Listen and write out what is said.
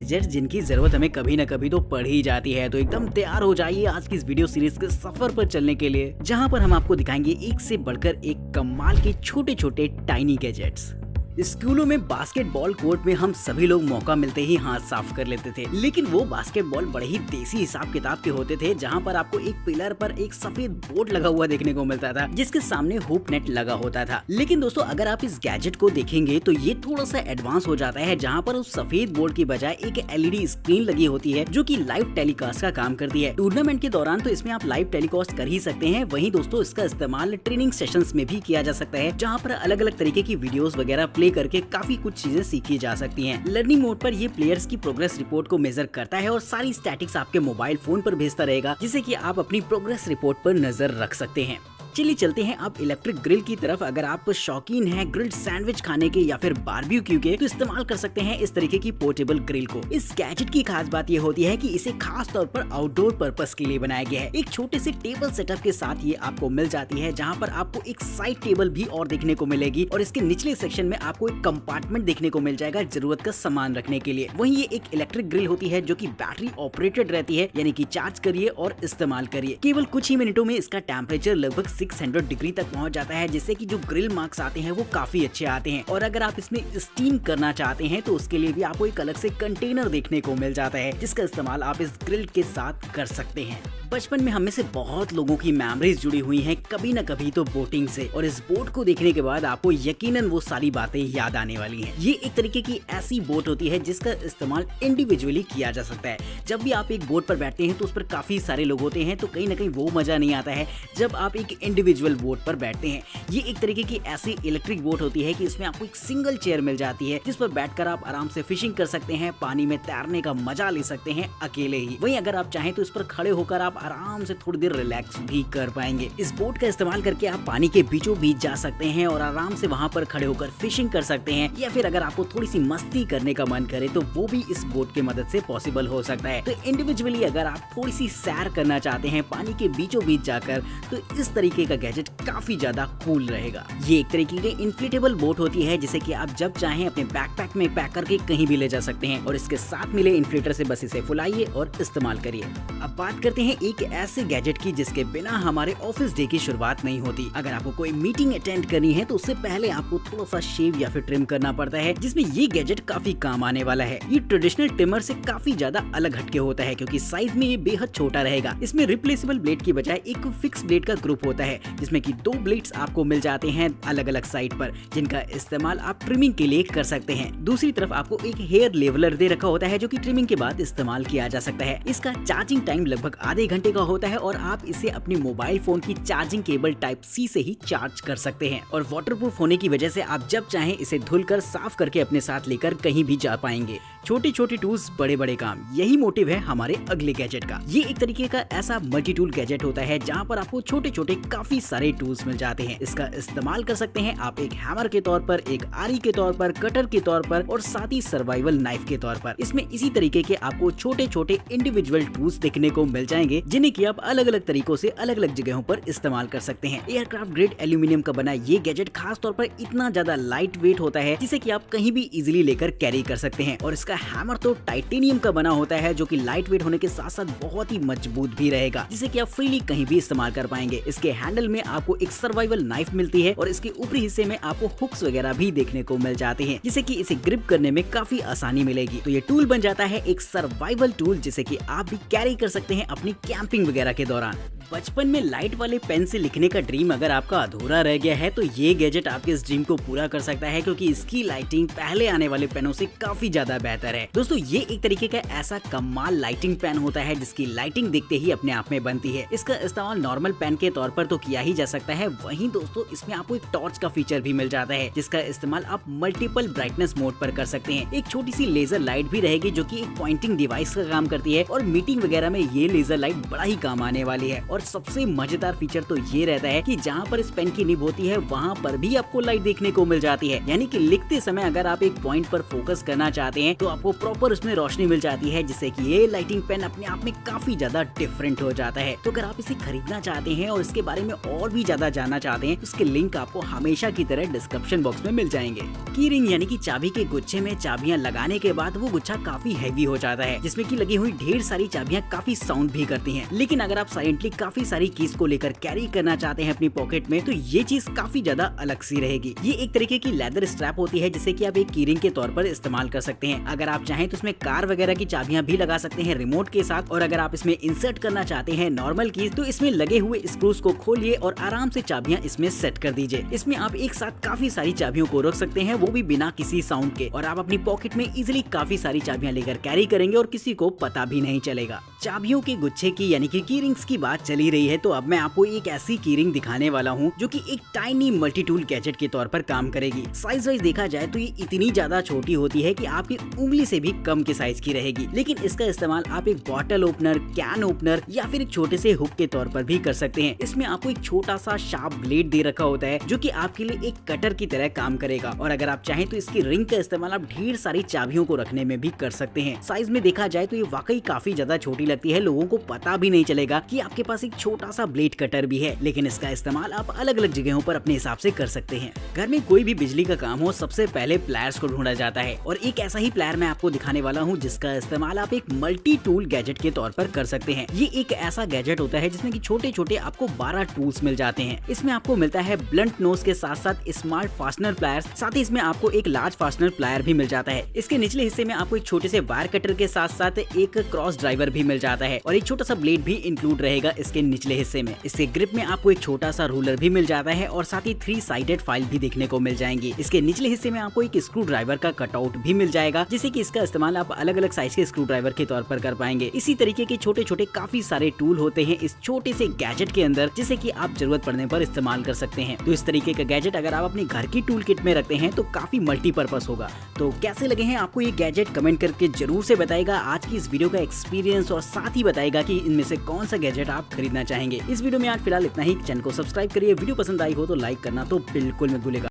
Gadgets जिनकी जरूरत हमें कभी न कभी तो पड़ ही जाती है, तो एकदम तैयार हो जाइए आज की इस वीडियो सीरीज के सफर पर चलने के लिए, जहां पर हम आपको दिखाएंगे एक से बढ़कर एक कमाल के छोटे छोटे टाइनी गैजेट्स। स्कूलों में बास्केटबॉल कोर्ट में हम सभी लोग मौका मिलते ही हाथ साफ कर लेते थे, लेकिन वो बास्केटबॉल बड़े ही देसी हिसाब किताब के होते थे, जहां पर आपको एक पिलर पर एक सफेद बोर्ड लगा हुआ देखने को मिलता था, जिसके सामने हुप नेट लगा होता था। लेकिन दोस्तों, अगर आप इस गैजेट को देखेंगे तो ये थोड़ा सा एडवांस हो जाता है, जहां पर उस सफेद बोर्ड की बजाय एक एलईडी स्क्रीन लगी होती है, जो कि लाइव टेलीकास्ट का काम करती है। टूर्नामेंट के दौरान तो इसमें आप लाइव टेलीकास्ट कर ही सकते हैं, वहीं दोस्तों इसका इस्तेमाल ट्रेनिंग सेशंस में भी किया जा सकता है, जहां पर अलग अलग तरीके की वीडियोस वगैरह प्ले करके काफी कुछ चीजें सीखी जा सकती हैं। लर्निंग मोड पर ये प्लेयर्स की प्रोग्रेस रिपोर्ट को मेजर करता है और सारी स्टैटिक्स आपके मोबाइल फोन पर भेजता रहेगा, जिससे कि आप अपनी प्रोग्रेस रिपोर्ट पर नजर रख सकते हैं। चलिए चलते हैं अब इलेक्ट्रिक ग्रिल की तरफ। अगर आप शौकीन हैं ग्रिल्ड सैंडविच खाने के या फिर बारबेक्यू के, तो इस्तेमाल कर सकते हैं इस तरीके की पोर्टेबल ग्रिल को। इस गैजेट की खास बात ये होती है कि इसे खास तौर पर आउटडोर पर्पस के लिए बनाया गया है। एक छोटे से टेबल सेटअप के साथ ये आपको मिल जाती है, जहां पर आपको एक साइड टेबल भी और देखने को मिलेगी और इसके निचले सेक्शन में आपको एक कंपार्टमेंट देखने को मिल जाएगा जरूरत का सामान रखने के लिए। वहीं ये एक इलेक्ट्रिक ग्रिल होती है जो कि बैटरी ऑपरेटेड रहती है, यानी कि चार्ज करिए और इस्तेमाल करिए। केवल कुछ ही मिनटों में इसका टेम्परेचर लगभग 600 डिग्री तक पहुंच जाता है, जिससे कि जो ग्रिल मार्क्स आते हैं वो काफी अच्छे आते हैं। और अगर आप इसमें स्टीम करना चाहते हैं तो उसके लिए भी आपको एक अलग से कंटेनर देखने को मिल जाता है, जिसका इस्तेमाल आप इस ग्रिल के साथ कर सकते हैं। बचपन में हम में से बहुत लोगों की मेमोरीज जुड़ी हुई हैं कभी न कभी तो बोटिंग से, और इस बोट को देखने के बाद आपको यकीनन वो सारी बातें याद आने वाली हैं। ये एक तरीके की ऐसी बोट होती है जिसका इस्तेमाल इंडिविजुअली किया जा सकता है। जब भी आप एक बोट पर बैठते हैं तो उस पर काफी सारे लोग होते हैं, तो कहीं ना कहीं वो मजा नहीं आता है जब आप एक इंडिविजुअल बोट पर बैठते हैं। ये एक तरीके की ऐसी इलेक्ट्रिक बोट होती है कि इसमें आपको एक सिंगल चेयर मिल जाती है, जिस पर बैठकर आप आराम से फिशिंग कर सकते हैं, पानी में तैरने का मजा ले सकते हैं अकेले ही। वहीं अगर आप चाहें तो इस पर खड़े होकर आप आराम से थोड़ी देर रिलैक्स भी कर पाएंगे। इस बोट का इस्तेमाल करके आप पानी के बीचों बीच जा सकते हैं और आराम से वहां पर खड़े होकर फिशिंग कर सकते हैं, या फिर अगर आपको थोड़ी सी मस्ती करने का मन करे तो वो भी इस बोट की मदद से पॉसिबल हो सकता है। तो इंडिविजुअली अगर आप थोड़ी सी सैर करना चाहते हैं पानी के बीचों बीच जाकर, तो इस तरीके का गैजेट काफी ज्यादा कूल रहेगा। ये एक तरीके की इन्फ्लेटेबल बोट होती है, जिसे कि आप जब चाहें अपने बैकपैक में पैक करके कहीं भी ले जा सकते हैं, और इसके साथ मिले इन्फ्लेटर से बस इसे फुलाइए और इस्तेमाल करिए। अब बात करते हैं एक ऐसे गैजेट की जिसके बिना हमारे ऑफिस डे की शुरुआत नहीं होती। अगर आपको कोई मीटिंग अटेंड करनी है तो उससे पहले आपको थोड़ा सा शेव या फिर ट्रिम करना पड़ता है, जिसमें ये गैजेट काफी काम आने वाला है। ये ट्रेडिशनल ट्रिमर से काफी ज्यादा अलग हटके होता है, क्योंकि साइज में ये बेहद छोटा रहेगा। इसमें रिप्लेसेबल ब्लेड की बजाय एक फिक्स ब्लेड का ग्रुप होता है, जिसमें कि 2 ब्लेड्स आपको मिल जाते हैं अलग अलग साइड पर, जिनका इस्तेमाल आप ट्रिमिंग के लिए कर सकते हैं। दूसरी तरफ आपको एक हेयर लेवलर दे रखा होता है, जो कि ट्रिमिंग के बाद इस्तेमाल किया जा सकता है। इसका चार्जिंग टाइम लगभग आधे घंटे का होता है और आप इसे अपने मोबाइल फोन की चार्जिंग केबल टाइप सी से ही चार्ज कर सकते हैं, और वाटरप्रूफ होने की वजह से आप जब चाहें इसे धुलकर साफ करके अपने साथ लेकर कहीं भी जा पाएंगे। छोटे छोटे टूल्स बड़े बड़े काम, यही मोटिव है हमारे अगले गैजेट का। ये एक तरीके का ऐसा मल्टी टूल गैजेट होता है जहां पर आपको छोटे छोटे काफी सारे टूल्स मिल जाते हैं। इसका इस्तेमाल कर सकते हैं आप एक हैमर के तौर पर, एक आरी के तौर पर, कटर के तौर पर, और साथ ही सर्वाइवल नाइफ के तौर पर। इसमें इसी तरीके के आपको छोटे छोटे इंडिविजुअल टूल्स देखने को मिल जाएंगे, जिन्हें कि आप अलग अलग तरीकों से अलग अलग जगहों पर इस्तेमाल कर सकते हैं। एयरक्राफ्ट ग्रेड एल्यूमिनियम का बना ये गैजेट खास तौर पर इतना ज्यादा लाइट वेट होता है, जिसे कि आप कहीं भी इजीली लेकर कैरी कर सकते हैं। और इसका हैमर तो टाइटेनियम का बना होता है, जो कि लाइट वेट होने के साथ साथ बहुत ही मजबूत भी रहेगा, जिसे कि आप फ्रीली कहीं भी इस्तेमाल कर पाएंगे। इसके हैंडल में आपको एक सर्वाइवल नाइफ मिलती है, और इसके ऊपरी हिस्से में आपको हुक्स वगैरह भी देखने को मिल जाते हैं, जिसे कि इसे ग्रिप करने में काफी आसानी मिलेगी। तो ये टूल बन जाता है एक सर्वाइवल टूल, जिसे कि आप भी कैरी कर सकते हैं अपनी कैंपिंग वगैरह के दौरान। बचपन में लाइट वाले पेन से लिखने का ड्रीम अगर आपका अधूरा रह गया है, तो ये गैजेट आपके इस ड्रीम को पूरा कर सकता है, क्योंकि इसकी लाइटिंग पहले आने वाले पेनों से काफी ज्यादा बेहतर है। दोस्तों, ये एक तरीके का ऐसा कमाल लाइटिंग पेन होता है जिसकी लाइटिंग देखते ही अपने आप में बनती है। इसका इस्तेमाल नॉर्मल पेन के तौर पर तो किया ही जा सकता है, वहीं दोस्तों इसमें आपको एक टॉर्च का फीचर भी मिल जाता है, जिसका इस्तेमाल आप मल्टीपल ब्राइटनेस मोड पर कर सकते हैं। एक छोटी सी लेजर लाइट भी रहेगी, जो कि एक पॉइंटिंग डिवाइस का काम करती है, और मीटिंग वगैरह में ये लेजर लाइट बड़ा ही काम आने वाली है। और सबसे मजेदार फीचर तो ये रहता है कि जहाँ पर इस पेन की निब होती है वहाँ पर भी आपको लाइट देखने को मिल जाती है, यानी कि लिखते समय अगर आप एक पॉइंट पर फोकस करना चाहते हैं तो आपको प्रॉपर उसमें रोशनी मिल जाती है, जिससे कि ये लाइटिंग पेन अपने आप में काफी ज्यादा डिफरेंट हो जाता है। तो अगर आप इसे खरीदना चाहते हैं और इसके बारे में और भी ज्यादा जानना चाहते हैं, उसके लिंक आपको हमेशा की तरह डिस्क्रिप्शन बॉक्स में मिल जाएंगे। की रिंग यानी कि चाबी के गुच्छे में चाबियां लगाने के बाद वो गुच्छा काफी हैवी हो जाता है, जिसमें कि लगी हुई ढेर सारी चाबियां काफी साउंड भी करती हैं। लेकिन अगर आप साइलेंटली काफी सारी कीज को लेकर कैरी करना चाहते हैं अपनी पॉकेट में, तो ये चीज काफी ज्यादा अलग सी रहेगी। ये एक तरीके की लेदर स्ट्रैप होती है, जिसे कि आप एक की रिंग के तौर पर इस्तेमाल कर सकते हैं। अगर आप चाहें तो इसमें कार वगैरह की चाबियां भी लगा सकते हैं रिमोट के साथ, और अगर आप इसमें इंसर्ट करना चाहते हैं नॉर्मल कीज, तो इसमें लगे हुए स्क्रूज को खोलिए और आराम से चाबियां इसमें सेट कर दीजिए। इसमें आप एक साथ काफी सारी चाबियों को रख सकते हैं, वो भी बिना किसी साउंड के, और आप अपनी पॉकेट में इजिली काफी सारी चाबियां लेकर कैरी करेंगे और किसी को पता भी नहीं चलेगा। चाबियों के गुच्छे की यानी कि की रिंग्स की बात चली रही है, तो अब मैं आपको एक ऐसी की रिंग दिखाने वाला हूँ जो कि एक टाइनी मल्टी टूल गैजेट के तौर पर काम करेगी। साइज वाइज देखा जाए तो ये इतनी ज्यादा छोटी होती है कि आपकी उंगली से भी कम के साइज की रहेगी, लेकिन इसका इस्तेमाल आप एक बॉटल ओपनर, कैन ओपनर या फिर एक छोटे से हुक के तौर पर भी कर सकते हैं। इसमें आपको एक छोटा सा शार्प ब्लेड दे रखा होता है, जो कि आपके लिए एक कटर की तरह काम करेगा, और अगर आप चाहें तो इसकी रिंग का इस्तेमाल आप ढेर सारी चाबियों को रखने में भी कर सकते हैं। साइज में देखा जाए तो ये वाकई काफी ज्यादा छोटी लगती है, लोगों को पता भी नहीं चलेगा कि आपके पास एक छोटा सा ब्लेड कटर भी है, लेकिन इसका इस्तेमाल आप अलग अलग जगहों पर अपने हिसाब से कर सकते हैं। घर में कोई भी बिजली का काम हो, सबसे पहले प्लायर्स को ढूंढा जाता है, और एक ऐसा ही प्लायर मैं आपको दिखाने वाला हूँ जिसका इस्तेमाल आप एक मल्टी टूल गैजेट के तौर पर कर सकते हैं। ये एक ऐसा गैजेट होता है जिसमें कि छोटे छोटे आपको 12 टूल्स मिल जाते हैं। इसमें आपको मिलता है ब्लंट नोज के साथ साथ स्मार्ट फास्टनर प्लायर्स, साथ ही इसमें आपको एक लार्ज फास्टनर प्लायर भी मिल जाता है। इसके निचले हिस्से में आपको एक छोटे से वायर कटर के साथ साथ एक क्रॉस ड्राइवर भी मिल जाता है, और एक छोटा सा ब्लेड भी इंक्लूड रहेगा इसके निचले हिस्से में। इसके ग्रिप में आपको एक छोटा सा रूलर भी मिल जाता है, और साथ ही 3 साइडेड फाइल भी देखने को मिल जाएंगी। इसके निचले हिस्से में आपको एक स्क्रू ड्राइवर का कटआउट भी मिल जाएगा, जिससे कि इसका इस्तेमाल आप अलग अलग साइज के स्क्रू ड्राइवर के तौर पर कर पाएंगे। इसी तरीके के छोटे छोटे काफी सारे टूल होते हैं इस छोटे से गैजेट के अंदर, जिसे कि आप जरूरत पड़ने पर इस्तेमाल कर सकते हैं। तो इस तरीके का गैजेट अगर आप अपने घर की टूल किट में रखते हैं तो काफी मल्टीपर्पज होगा। तो कैसे लगे हैं आपको ये गैजेट, कमेंट करके जरूर से बताइएगा आज की इस वीडियो का एक्सपीरियंस, और साथ ही बताइएगा कि इनमें से कौन सा गैजेट आप खरीदना चाहेंगे। इस वीडियो में आज फिलहाल इतना ही। चैनल को सब्सक्राइब करिए, वीडियो पसंद आई हो तो लाइक करना तो बिल्कुल मत भूलिएगा।